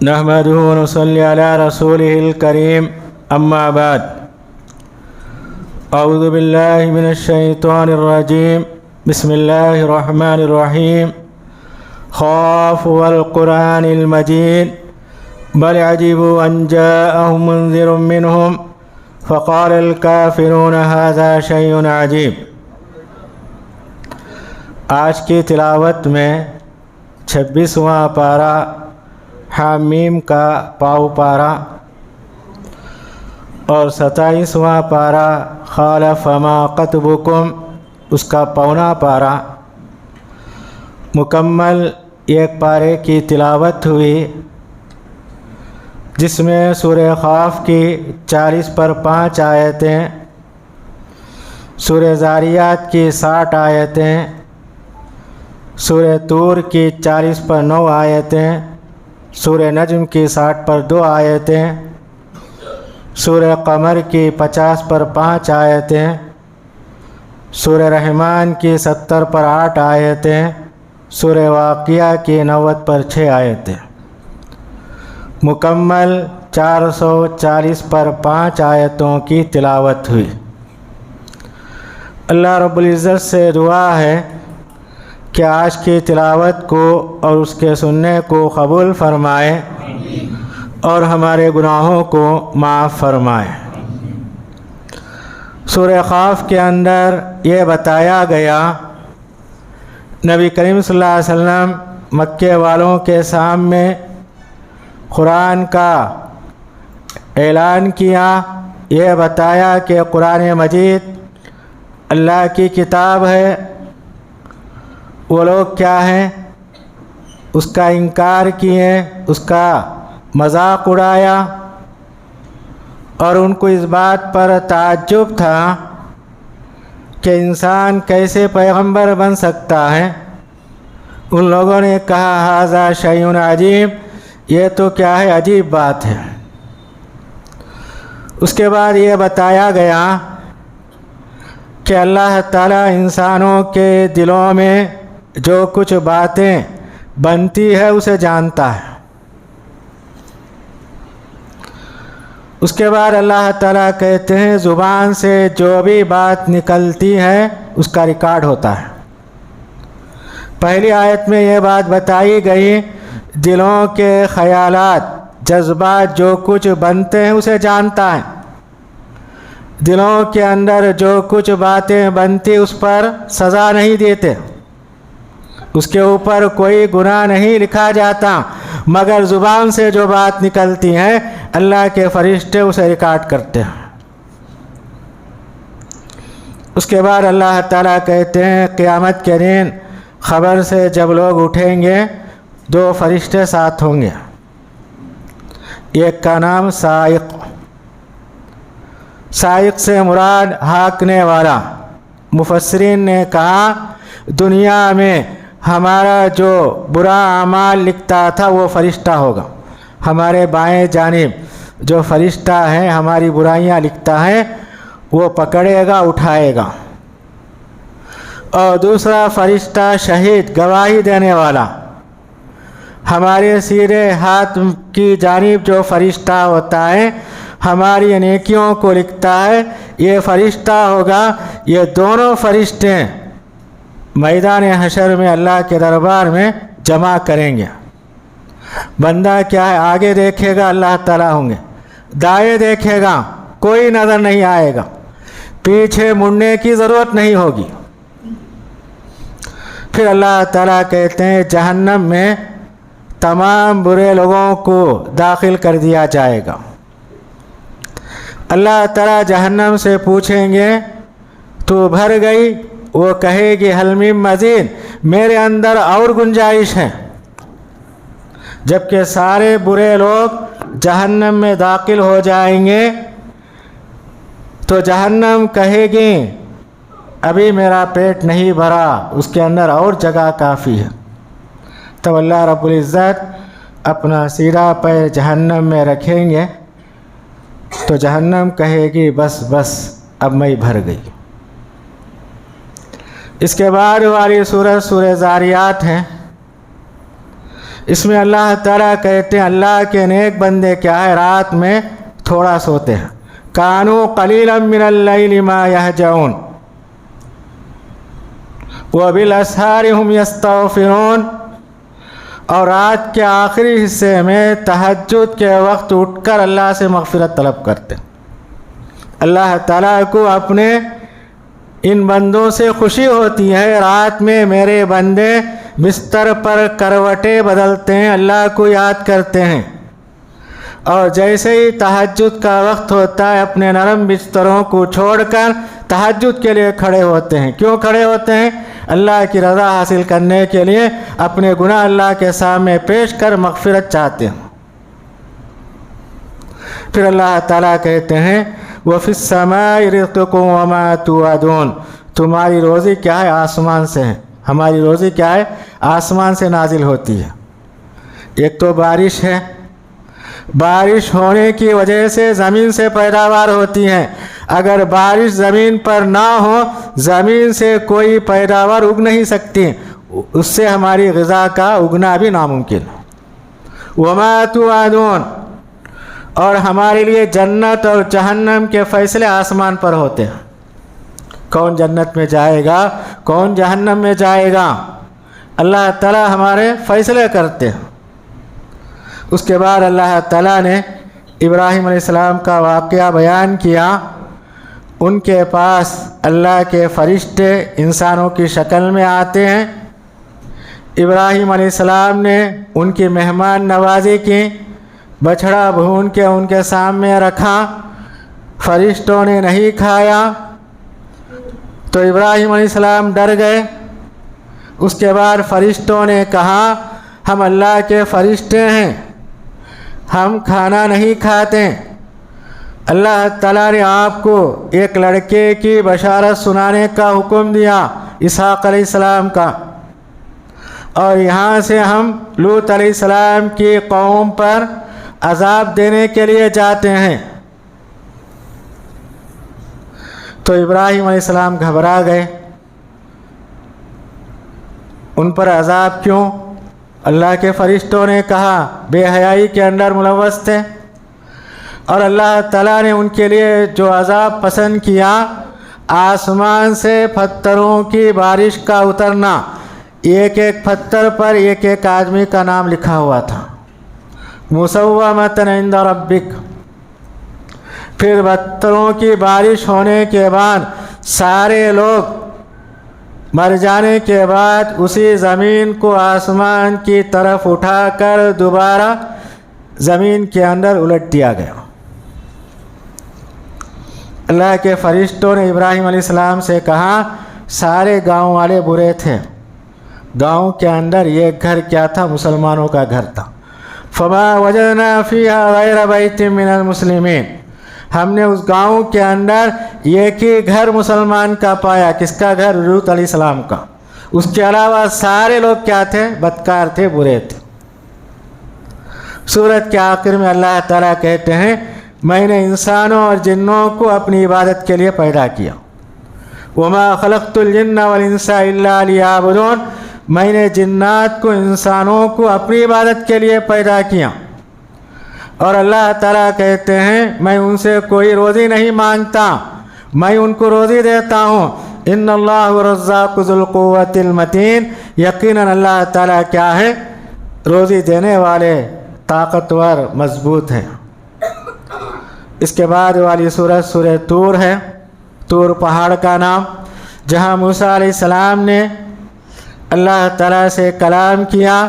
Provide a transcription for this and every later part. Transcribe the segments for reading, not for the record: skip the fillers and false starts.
نحمده ونصلي على رسوله الكريم أما بعد أعوذ بالله من الشيطان الرجيم بسم الله الرحمن الرحيم خاف والقرآن المجيد بل عجبوا أن جاءهم منذر منهم فقال الكافرون هذا شيء عجيب۔ آج کی تلاوت میں 26واں پارہ حامیم کا پاؤ پارہ اور 27واں پارہ قال فما خطبکم اس کا پونا پارہ مکمل ایک پارے کی تلاوت ہوئی، جس میں سورہ قاف کی 40 پر 5 آیتیں، سورہ ذاریات کی 60 آیتیں، سورہ طور کی 40 پر 9 آیتیں، سورہ نجم کی 60 پر 2 آیتیں، سورہ قمر کی 50 پر 5 آیتیں، سورہ رحمان کی 70 پر 8 آیتیں، سورہ واقعہ کی 90 پر 6 آیتیں، مکمل 440 پر 5 آیتوں کی تلاوت ہوئی۔ اللہ رب العزت سے دعا ہے کہ آج کی تلاوت کو اور اس کے سننے کو قبول فرمائے اور ہمارے گناہوں کو معاف فرمائے۔ سورہ قاف کے اندر یہ بتایا گیا نبی کریم صلی اللہ علیہ وسلم مکے والوں کے سامنے قرآن کا اعلان کیا، یہ بتایا کہ قرآن مجید اللہ کی کتاب ہے۔ وہ لوگ کیا ہیں؟ اس کا انکار کیے، اس کا مذاق اڑایا، اور ان کو اس بات پر تعجب تھا کہ انسان کیسے پیغمبر بن سکتا ہے۔ ان لوگوں نے کہا ھذا شیء عجیب، یہ تو کیا ہے، عجیب بات ہے۔ اس کے بعد یہ بتایا گیا کہ اللہ تعالیٰ انسانوں کے دلوں میں جو کچھ باتیں بنتی ہے اسے جانتا ہے۔ اس کے بعد اللہ تعالیٰ کہتے ہیں زبان سے جو بھی بات نکلتی ہے اس کا ریکارڈ ہوتا ہے۔ پہلی آیت میں یہ بات بتائی گئی دلوں کے خیالات، جذبات جو کچھ بنتے ہیں اسے جانتا ہے۔ دلوں کے اندر جو کچھ باتیں بنتی اس پر سزا نہیں دیتے، اس کے اوپر کوئی گناہ نہیں لکھا جاتا، مگر زبان سے جو بات نکلتی ہیں اللہ کے فرشتے اسے ریکارڈ کرتے ہیں۔ اس کے بعد اللہ تعالیٰ کہتے ہیں قیامت کے دن خبر سے جب لوگ اٹھیں گے 2 فرشتے ساتھ ہوں گے، ایک کا نام سائق، سائق سے مراد ہانکنے والا۔ مفسرین نے کہا دنیا میں ہمارا جو برا اعمال لکھتا تھا وہ فرشتہ ہوگا، ہمارے بائیں جانب جو فرشتہ ہے ہماری برائیاں لکھتا ہے وہ پکڑے گا، اٹھائے گا۔ اور دوسرا فرشتہ شہید، گواہی دینے والا، ہمارے سیدھے ہاتھ کی جانب جو فرشتہ ہوتا ہے ہماری نیکیوں کو لکھتا ہے، یہ فرشتہ ہوگا۔ یہ دونوں فرشتے میدان حشر میں اللہ کے دربار میں جمع کریں گے۔ بندہ کیا ہے، آگے دیکھے گا اللہ تعالیٰ ہوں گے، دائیں دیکھے گا کوئی نظر نہیں آئے گا، پیچھے مڑنے کی ضرورت نہیں ہوگی۔ پھر اللہ تعالیٰ کہتے ہیں جہنم میں تمام برے لوگوں کو داخل کر دیا جائے گا۔ اللہ تعالیٰ جہنم سے پوچھیں گے تو بھر گئی؟ وہ کہے گی حل من مزید، میرے اندر اور گنجائش ہے۔ جبکہ سارے برے لوگ جہنم میں داخل ہو جائیں گے تو جہنم کہے گی ابھی میرا پیٹ نہیں بھرا، اس کے اندر اور جگہ کافی ہے۔ تب اللہ رب العزت اپنا سیدھا پیر جہنم میں رکھیں گے تو جہنم کہے گی بس بس اب میں بھر گئی۔ اس کے بعد والی سورہ ذاریات ہے۔ اس میں اللہ تعالیٰ کہتے ہیں اللہ کے نیک بندے کیا ہے رات میں تھوڑا سوتے ہیں. کانوا قلیلا من اللیل ما یہجعون وبالاسحار هم یستغفرون. اور رات کے آخری حصے میں تہجد کے وقت اٹھ کر اللہ سے مغفرت طلب کرتے ہیں. اللہ تعالیٰ کو اپنے ان بندوں سے خوشی ہوتی ہے. رات میں میرے بندے بستر پر کروٹیں بدلتے ہیں, اللہ کو یاد کرتے ہیں, اور جیسے ہی تہجد کا وقت ہوتا ہے اپنے نرم بستروں کو چھوڑ کر تہجد کے لیے کھڑے ہوتے ہیں. کیوں کھڑے ہوتے ہیں؟ اللہ کی رضا حاصل کرنے کے لیے, اپنے گناہ اللہ کے سامنے پیش کر مغفرت چاہتے ہیں. پھر اللہ تعالیٰ کہتے ہیں وَفِي السَّمَاءِ رِزْقُكُمْ وَمَا تُوعَدُونَ. تمہاری روزی کیا ہے؟ آسمان سے ہے. ہماری روزی کیا ہے؟ آسمان سے نازل ہوتی ہے. ایک تو بارش ہے, بارش ہونے کی وجہ سے زمین سے پیداوار ہوتی ہے. اگر بارش زمین پر نہ ہو زمین سے کوئی پیداوار اگ نہیں سکتی, اس سے ہماری غذا کا اگنا بھی ناممکن. وَمَا تُوعَدُونَ. اور ہمارے لیے جنت اور جہنم کے فیصلے آسمان پر ہوتے ہیں. کون جنت میں جائے گا, کون جہنم میں جائے گا, اللہ تعالیٰ ہمارے فیصلے کرتے ہیں. اس کے بعد اللہ تعالیٰ نے ابراہیم علیہ السلام کا واقعہ بیان کیا. ان کے پاس اللہ کے فرشتے انسانوں کی شکل میں آتے ہیں. ابراہیم علیہ السلام نے ان کی مہمان نوازی کی, بچھڑا بھون کے ان کے سامنے رکھا. فرشتوں نے نہیں کھایا تو ابراہیم علیہ السلام ڈر گئے. اس کے بعد فرشتوں نے کہا ہم اللہ کے فرشتے ہیں, ہم کھانا نہیں کھاتے. اللہ تعالیٰ نے آپ کو ایک لڑکے کی بشارت سنانے کا حکم دیا, اسحاق علیہ السلام کا, اور یہاں سے ہم لوط علیہ السلام کی قوم پر عذاب دینے کے لیے جاتے ہیں. تو ابراہیم علیہ السلام گھبرا گئے. ان پر عذاب کیوں؟ اللہ کے فرشتوں نے کہا بے حیائی کے اندر ملوث تھے, اور اللہ تعالیٰ نے ان کے لیے جو عذاب پسند کیا, آسمان سے پتھروں کی بارش کا اترنا. ایک ایک پتھر پر ایک ایک آدمی کا نام لکھا ہوا تھا, مسومۃ عند ربک. پھر پتھروں کی بارش ہونے کے بعد سارے لوگ مر جانے کے بعد اسی زمین کو آسمان کی طرف اٹھا کر دوبارہ زمین کے اندر الٹ دیا گیا. اللہ کے فرشتوں نے ابراہیم علیہ السلام سے کہا سارے گاؤں والے برے تھے, گاؤں کے اندر ایک گھر کیا تھا؟ مسلمانوں کا گھر تھا. فما وجدنا فیہا غیر بیت من المسلمین. ہم نے اس گاؤں کے اندر ایک ہی گھر مسلمان کا پایا. کس کا گھر؟ لوط علیہ السلام کا. اس کے علاوہ سارے لوگ کیا تھے؟ بدکار تھے, برے تھے. سورت کے آخر میں اللہ تعالیٰ کہتے ہیں میں نے انسانوں اور جنوں کو اپنی عبادت کے لیے پیدا کیا. وما خلقت الجن والانس الا لیعبدون. میں نے جنات کو انسانوں کو اپنی عبادت کے لیے پیدا کیا. اور اللہ تعالیٰ کہتے ہیں میں ان سے کوئی روزی نہیں مانگتا, میں ان کو روزی دیتا ہوں. ان اللہ الرزاق ذو القوۃ المتین. یقیناً اللہ تعالیٰ کیا ہے؟ روزی دینے والے, طاقتور, مضبوط ہیں. اس کے بعد والی سورہ سورہ طور ہے. طور پہاڑ کا نام, جہاں موسیٰ علیہ السلام نے اللہ تعالیٰ سے کلام کیا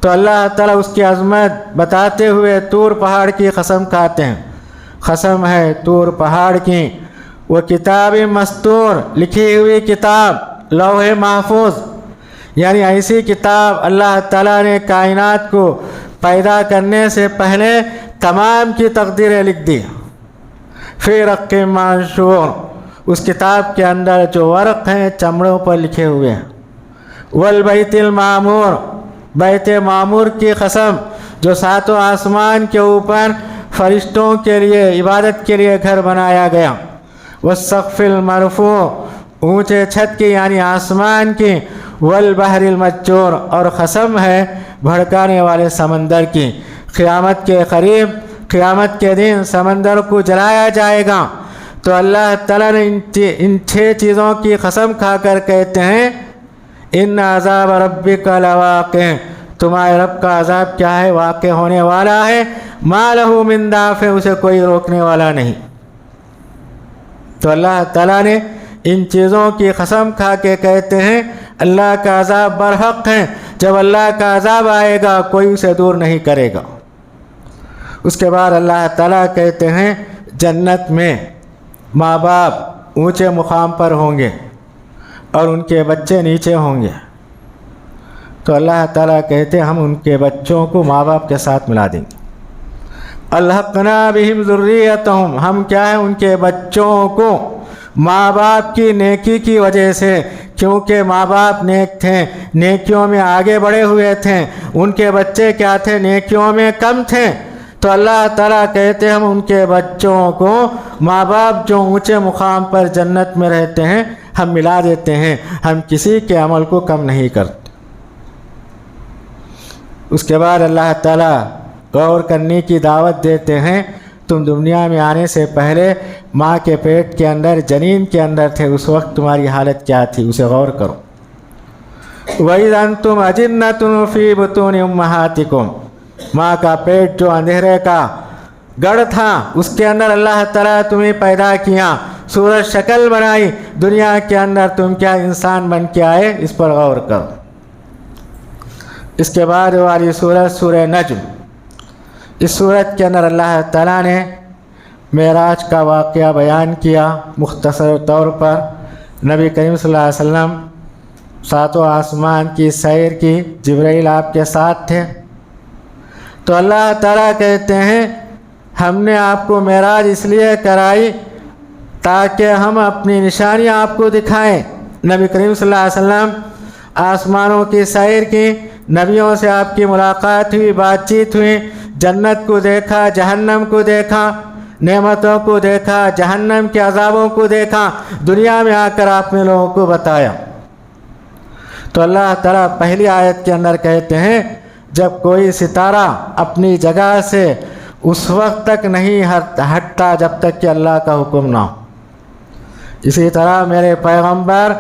تو اللہ تعالیٰ اس کی عظمت بتاتے ہوئے طور پہاڑ کی قسم کھاتے ہیں. قسم ہے طور پہاڑ کی, وہ کتاب مستور, لکھی ہوئی کتاب, لوح محفوظ. یعنی ایسی کتاب اللہ تعالیٰ نے کائنات کو پیدا کرنے سے پہلے تمام کی تقدیریں لکھ دی. فی رق منشور. اس کتاب کے اندر جو ورق ہیں چمڑوں پر لکھے ہوئے ہیں. والبیت المعمور. بیت معمور کی قسم, جو ساتوں آسمان کے اوپر فرشتوں کے لیے عبادت کے لیے گھر بنایا گیا. والسقف المرفوع. اونچے چھت کی یعنی آسمان کی. والبحر المسجور. اور قسم ہے بھڑکانے والے سمندر کی۔ قیامت کے قریب، قیامت کے دن سمندر کو جلایا جائے گا تو اللہ تعالیٰ نے ان 6 چیزوں کی قسم کھا کر کہتے ہیں ان عذاب ربک لواقع، تمہارے رب کا عذاب کیا ہے؟ واقع ہونے والا ہے۔ ما لہ من دافع، اسے کوئی روکنے والا نہیں۔ تو اللہ تعالیٰ نے ان چیزوں کی قسم کھا کے کہتے ہیں اللہ کا عذاب برحق ہے، جب اللہ کا عذاب آئے گا کوئی اسے دور نہیں کرے گا۔ اس کے بعد اللہ تعالیٰ کہتے ہیں جنت میں ماں باپ اونچے مقام پر ہوں گے اور ان کے بچے نیچے ہوں گے، تو اللہ تعالیٰ کہتے ہیں ہم ان کے بچوں کو ماں باپ کے ساتھ ملا دیں گے۔ الحقنا بہم ذریتہم، ہم کیا ہے ان کے بچوں کو ماں باپ کی نیکی کی وجہ سے، کیونکہ ماں باپ نیک تھے، نیکیوں میں آگے بڑھے ہوئے تھے، ان کے بچے کیا تھے؟ نیکیوں میں کم تھے، تو اللہ تعالیٰ کہتے ہیں ہم ان کے بچوں کو ماں باپ جو اونچے مقام پر جنت میں رہتے ہیں ہم ملا دیتے ہیں، ہم کسی کے عمل کو کم نہیں کرتے۔ اس کے بعد اللہ تعالیٰ غور کرنے کی دعوت دیتے ہیں تم دنیا میں آنے سے پہلے ماں کے پیٹ کے اندر، جنین کے اندر تھے، اس وقت تمہاری حالت کیا تھی، اسے غور کرو۔ وَإِذَا أَنْتُمْ أَجِنَّةٌ فِي بُطُونِ أُمَّهَاتِكُمْ، ماں کا پیٹ جو اندھیرے کا گڑھ تھا اس کے اندر اللہ تعالیٰ تمہیں پیدا کیا، صورت شکل بنائی، دنیا کے اندر تم کیا انسان بن کے آئے، اس پر غور کرو۔ اس کے بعد والی سورت سورہ نجم، اس سورت کے اندر اللہ تعالیٰ نے معراج کا واقعہ بیان کیا مختصر طور پر۔ نبی کریم صلی اللہ علیہ وسلم 7 آسمان کی سیر کی، جبرائیل آپ کے ساتھ تھے، تو اللہ تعالیٰ کہتے ہیں ہم نے آپ کو معراج اس لیے کرائی تاکہ ہم اپنی نشانیاں آپ کو دکھائیں۔ نبی کریم صلی اللہ علیہ وسلم آسمانوں کی سیر کی، نبیوں سے آپ کی ملاقات ہوئی، بات چیت ہوئی، جنت کو دیکھا، جہنم کو دیکھا، نعمتوں کو دیکھا، جہنم کے عذابوں کو دیکھا، دنیا میں آ کر آپ نے لوگوں کو بتایا۔ تو اللہ تعالیٰ پہلی آیت کے اندر کہتے ہیں جب کوئی ستارہ اپنی جگہ سے اس وقت تک نہیں ہٹتا جب تک کہ اللہ کا حکم نہ ہو، اسی طرح میرے پیغمبر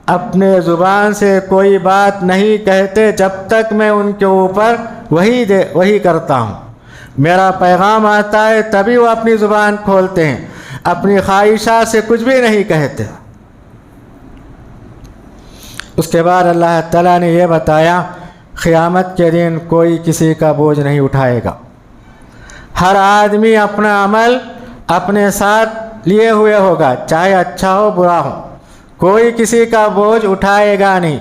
اپنے زبان سے کوئی بات نہیں کہتے جب تک میں ان کے اوپر وحی کرتا ہوں۔ میرا پیغام آتا ہے تبھی وہ اپنی زبان کھولتے ہیں، اپنی خواہشات سے کچھ بھی نہیں کہتے۔ اس کے بعد اللہ تعالیٰ نے یہ بتایا قیامت کے دن کوئی کسی کا بوجھ نہیں اٹھائے گا، ہر آدمی اپنا عمل اپنے ساتھ لیے ہوئے ہوگا، چاہے اچھا ہو برا ہو، کوئی کسی کا بوجھ اٹھائے گا نہیں۔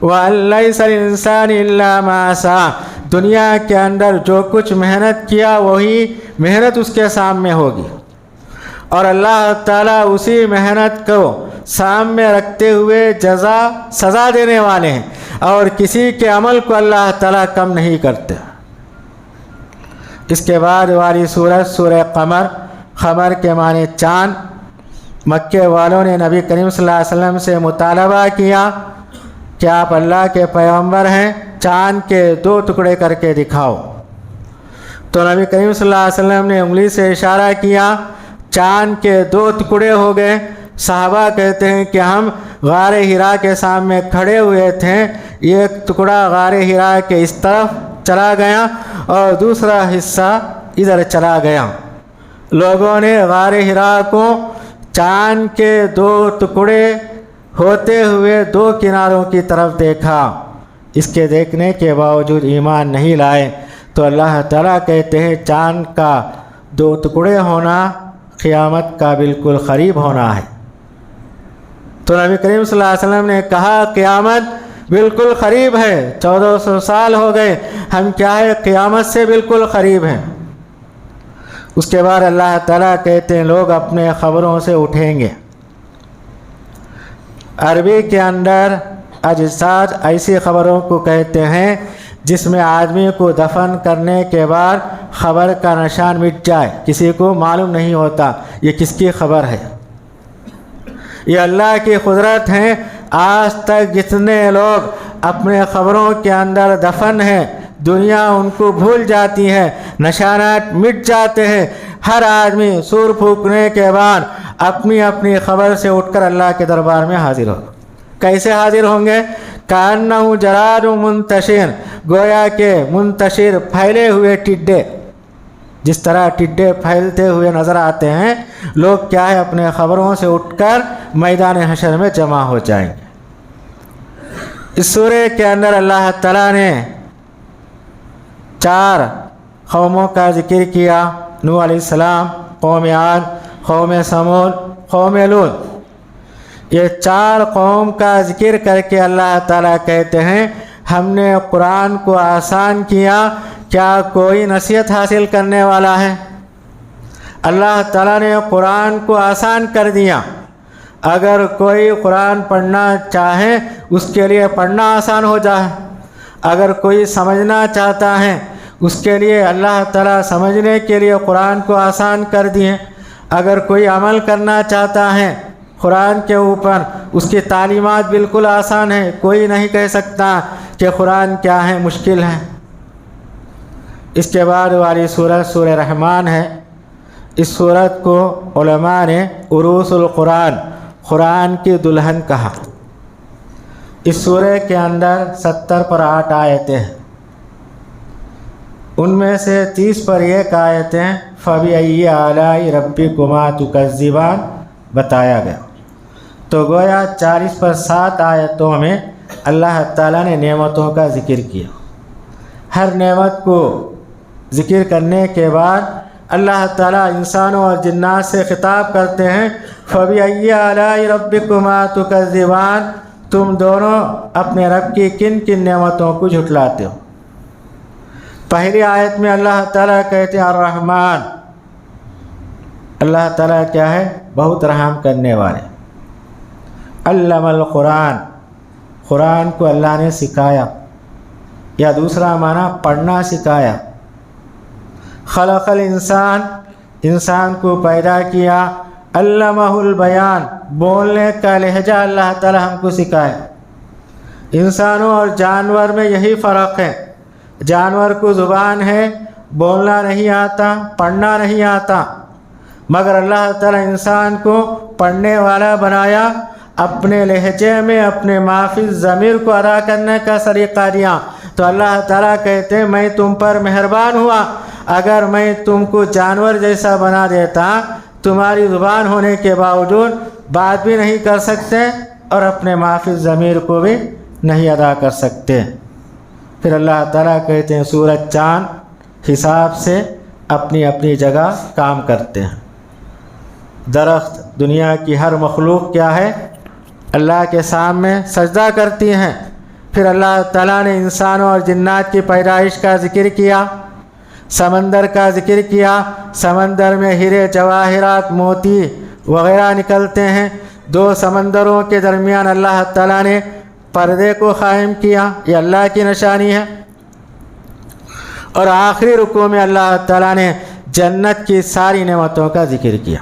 وَلَيْسَ الْإِنسَانِ إِلَّا مَا سَعَىٰ، دنیا کے اندر جو کچھ محنت کیا وہی محنت اس کے سامنے ہوگی، اور اللہ تعالیٰ اسی محنت کو سامنے رکھتے ہوئے سزا دینے والے ہیں، اور کسی کے عمل کو اللہ تعالیٰ کم نہیں کرتے۔ اس کے بعد والی سورت سورہ قمر، قمر کے معنی چاند۔ مکے والوں نے نبی کریم صلی اللہ علیہ وسلم سے مطالبہ کیا کہ آپ اللہ کے پیغمبر ہیں، چاند کے 2 ٹکڑے کر کے دکھاؤ۔ تو نبی کریم صلی اللہ علیہ وسلم نے انگلی سے اشارہ کیا، چاند کے 2 ٹکڑے ہو گئے۔ صحابہ کہتے ہیں کہ ہم غار حرا کے سامنے کھڑے ہوئے تھے، ایک ٹکڑا غار حرا کے اس طرف چلا گیا اور دوسرا حصہ ادھر چلا گیا۔ لوگوں نے غار حرا کو چاند کے 2 ٹکڑے ہوتے ہوئے 2 کناروں کی طرف دیکھا، اس کے دیکھنے کے باوجود ایمان نہیں لائے۔ تو اللہ تعالیٰ کہتے ہیں چاند کا 2 ٹکڑے ہونا قیامت کا بالکل قریب ہونا ہے۔ تو نبی کریم صلی اللہ علیہ وسلم نے کہا قیامت بالکل قریب ہے، 1400 سال ہو گئے، ہم کیا ہے قیامت سے بالکل قریب ہیں۔ اس کے بعد اللہ تعالیٰ کہتے ہیں لوگ اپنے خبروں سے اٹھیں گے۔ عربی کے اندر اجساد ایسی خبروں کو کہتے ہیں جس میں آدمی کو دفن کرنے کے بعد خبر کا نشان مٹ جائے، کسی کو معلوم نہیں ہوتا یہ کس کی خبر ہے۔ یہ اللہ کی قدرت ہے، آج تک جتنے لوگ اپنے قبروں کے اندر دفن ہیں، دنیا ان کو بھول جاتی ہے، نشانات مٹ جاتے ہیں، ہر آدمی سور پھونکنے کے بعد اپنی اپنی قبر سے اٹھ کر اللہ کے دربار میں حاضر ہو۔ کیسے حاضر ہوں گے؟ کأنہ جراد منتشر، گویا کہ منتشر پھیلے ہوئے ٹڈے، جس طرح ٹڈے پھیلتے ہوئے نظر آتے ہیں، لوگ کیا ہے اپنے قبروں سے اٹھ کر میدان حشر میں جمع ہو جائیں گے۔ اس سورہ کے اندر اللہ تعالیٰ نے 4 قوموں کا ذکر کیا، نوح علیہ السلام، قوم عاد، قوم سمود، قوم لوط۔ یہ 4 قوم کا ذکر کر کے اللہ تعالیٰ کہتے ہیں ہم نے قرآن کو آسان کیا، کیا کوئی نصیحت حاصل کرنے والا ہے؟ اللہ تعالیٰ نے قرآن کو آسان کر دیا۔ اگر کوئی قرآن پڑھنا چاہے اس کے لیے پڑھنا آسان ہو جائے، اگر کوئی سمجھنا چاہتا ہے اس کے لیے اللہ تعالیٰ سمجھنے کے لیے قرآن کو آسان کر دیے، اگر کوئی عمل کرنا چاہتا ہے قرآن کے اوپر اس کی تعلیمات بالکل آسان ہے، کوئی نہیں کہہ سکتا کہ قرآن کیا ہے، مشکل ہے۔ اس کے بعد والی سورت سورہ رحمان ہے۔ اس سورت کو علماء نے عروس القرآن، قرآن کی دلہن کہا۔ اس سورہ کے اندر 70 پر 8 آیتیں ہیں، ان میں سے 30 پر 1 آیتیں فَبِأَيِّ آلَاءِ رَبِّكُمَا تُكَذِّبَانِ بتایا گیا۔ تو گویا 40 پر 7 آیتوں میں اللہ تعالیٰ نے نعمتوں کا ذکر کیا۔ ہر نعمت کو ذکر کرنے کے بعد اللہ تعالیٰ انسانوں اور جنات سے خطاب کرتے ہیں فَبِأَيِّ آلَاءِ رَبِّكُمَا تُكَذِّبَانِ، تم دونوں اپنے رب کی کن کن نعمتوں کو جھٹلاتے ہو؟ پہلی آیت میں اللہ تعالیٰ کہتے ہیں الرحمن، اللہ تعالیٰ کیا ہے؟ بہت رحم کرنے والے۔ علم القرآن، قرآن کو اللہ نے سکھایا، یا دوسرا معنی پڑھنا سکھایا۔ خلق الانسان، انسان کو پیدا کیا۔ علمہ البیان، بولنے کا لہجہ اللہ تعالی ہم کو سکھائے۔ انسانوں اور جانور میں یہی فرق ہے، جانور کو زبان ہے، بولنا نہیں آتا، پڑھنا نہیں آتا، مگر اللہ تعالی انسان کو پڑھنے والا بنایا، اپنے لہجے میں اپنے معافی ضمیر کو ادا کرنے کا طریقہ دیا۔ تو اللہ تعالیٰ کہتے ہیں میں تم پر مہربان ہوا، اگر میں تم کو جانور جیسا بنا دیتا، تمہاری زبان ہونے کے باوجود بات بھی نہیں کر سکتے اور اپنے معافی ضمیر کو بھی نہیں ادا کر سکتے۔ پھر اللہ تعالیٰ کہتے ہیں سورج چاند حساب سے اپنی اپنی جگہ کام کرتے ہیں۔ درخت، دنیا کی ہر مخلوق کیا ہے؟ اللہ کے سامنے سجدہ کرتی ہیں۔ پھر اللہ تعالیٰ نے انسانوں اور جنات کی پیدائش کا ذکر کیا، سمندر کا ذکر کیا، سمندر میں ہیرے جواہرات موتی وغیرہ نکلتے ہیں۔ 2 سمندروں کے درمیان اللہ تعالیٰ نے پردے کو قائم کیا، یہ اللہ کی نشانی ہے۔ اور آخری رکوع میں اللہ تعالیٰ نے جنت کی ساری نعمتوں کا ذکر کیا۔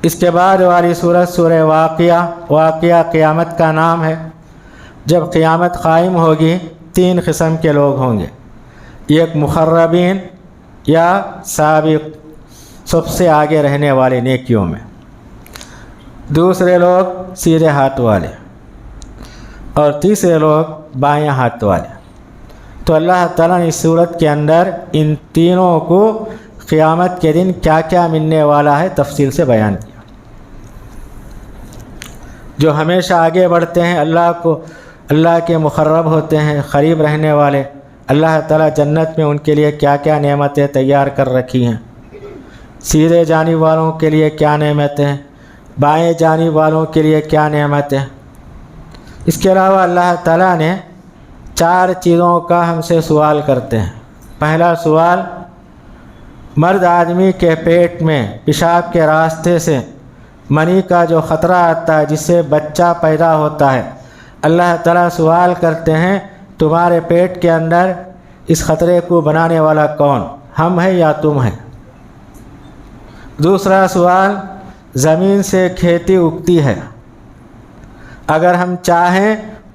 اس کے بعد والی سورت سورہ واقعہ، واقعہ قیامت کا نام ہے۔ جب قیامت قائم ہوگی 3 قسم کے لوگ ہوں گے، ایک مقربین یا سابق، سب سے آگے رہنے والے نیکیوں میں، دوسرے لوگ سیدھے ہاتھ والے، اور تیسرے لوگ بائیں ہاتھ والے۔ تو اللہ تعالیٰ نے اس صورت کے اندر ان تینوں کو قیامت کے دن کیا کیا ملنے والا ہے تفصیل سے بیان کیا۔ جو ہمیشہ آگے بڑھتے ہیں، اللہ کے مقرب ہوتے ہیں، قریب رہنے والے، اللہ تعالیٰ جنت میں ان کے لیے کیا کیا نعمتیں تیار کر رکھی ہیں، سیدھے جانب والوں کے لیے کیا نعمتیں، بائیں جانب والوں کے لیے کیا نعمتیں۔ اس کے علاوہ اللہ تعالیٰ نے 4 چیزوں کا ہم سے سوال کرتے ہیں۔ پہلا سوال، مرد آدمی کے پیٹ میں پیشاب کے راستے سے منی کا جو خطرہ آتا ہے جس سے بچہ پیدا ہوتا ہے، اللہ تعالیٰ سوال کرتے ہیں تمہارے پیٹ کے اندر اس خطرے کو بنانے والا کون، ہم ہیں یا تم ہیں؟ دوسرا سوال، زمین سے کھیتی اگتی ہے، اگر ہم چاہیں